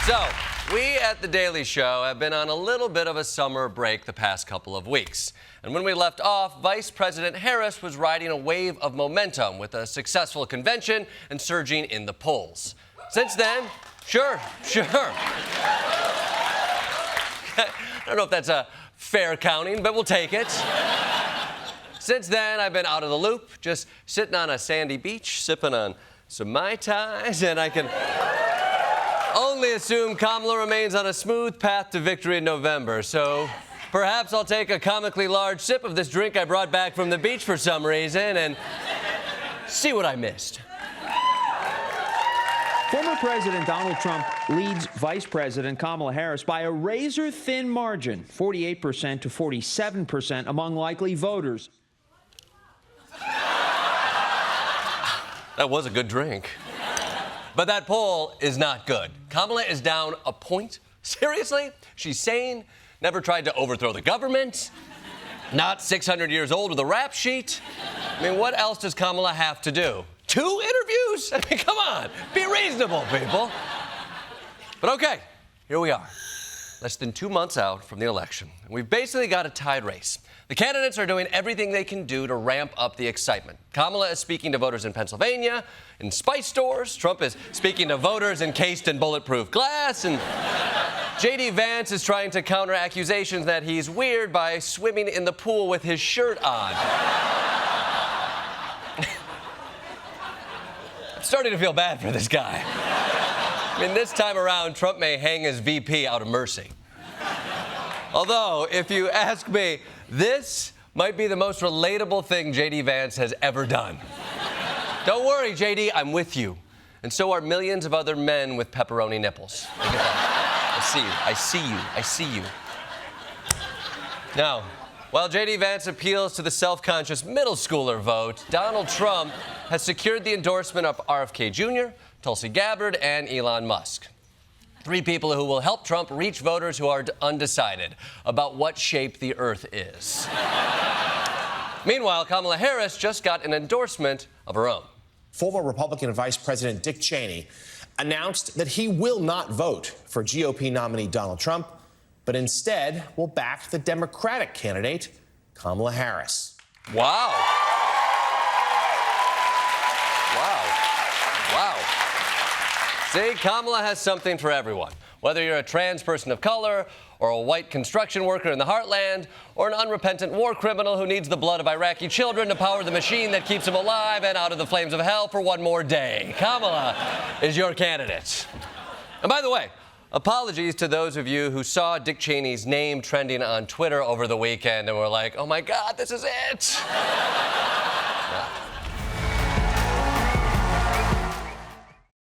So, we at The Daily Show have been on a little bit of a summer break the past couple of weeks. And when we left off, Vice President Harris was riding a wave of momentum with a successful convention and surging in the polls. Since then, sure. I don't know if that's a fair counting, but we'll take it. Since then, I've been out of the loop, just sitting on a sandy beach, sipping on some Mai Tais, and I can only assume Kamala remains on a smooth path to victory in November. So perhaps I'll take a comically large sip of this drink I brought back from the beach for some reason and see what I missed. Former President Donald Trump leads Vice President Kamala Harris by a razor-thin margin, 48% to 47% among likely voters. That was a good drink. But that poll is not good. Kamala is down a point. Seriously? She's sane, never tried to overthrow the government, not 600 years old with a rap sheet. I mean, what else does Kamala have to do? 2 interviews? I mean, come on. Be reasonable, people. But okay, here we are. Less than 2 months out from the election. And we've basically got a tied race. The candidates are doing everything they can do to ramp up the excitement. Kamala is speaking to voters in Pennsylvania, in spice stores. Trump is speaking to voters encased in bulletproof glass. And J.D. Vance is trying to counter accusations that he's weird by swimming in the pool with his shirt on. I'm starting to feel bad for this guy. I mean, this time around, Trump may hang his VP out of mercy. Although, if you ask me, this might be the most relatable thing J.D. Vance has ever done. Don't worry, J.D., I'm with you. And so are millions of other men with pepperoni nipples. Look at that. I see you. Now, while J.D. Vance appeals to the self-conscious middle schooler vote, Donald Trump has secured the endorsement of RFK Jr., Tulsi Gabbard, and Elon Musk. 3 people who will help Trump reach voters who are undecided about what shape the earth is. Meanwhile, Kamala Harris just got an endorsement of her own. Former Republican Vice President Dick Cheney announced that he will not vote for GOP nominee Donald Trump, but instead will back the Democratic candidate, Kamala Harris. Wow. See, Kamala has something for everyone. Whether you're a trans person of color, or a white construction worker in the heartland, or an unrepentant war criminal who needs the blood of Iraqi children to power the machine that keeps him alive and out of the flames of hell for one more day, Kamala is your candidate. And by the way, apologies to those of you who saw Dick Cheney's name trending on Twitter over the weekend and were like, oh my God, this is it. Yeah.